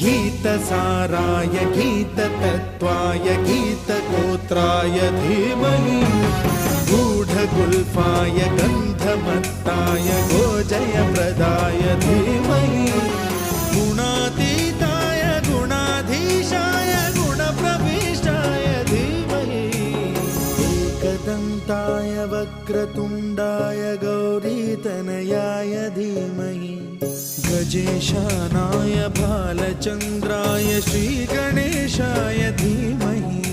गीतसाराय गीततत्त्वाय गीतगोत्राय धीमहि गूढगुल्फाय गन्धमत्ताय गोजयप्रदाय धीमहि गुणातीताय गुणाधीशाय गुणप्रविष्टाय धीमहि एकदन्ताय वक्रतुण्डाय गौरीतनयाय धीमहि गजेशानाय भालचन्द्राय श्रीगणेशाय धीमहि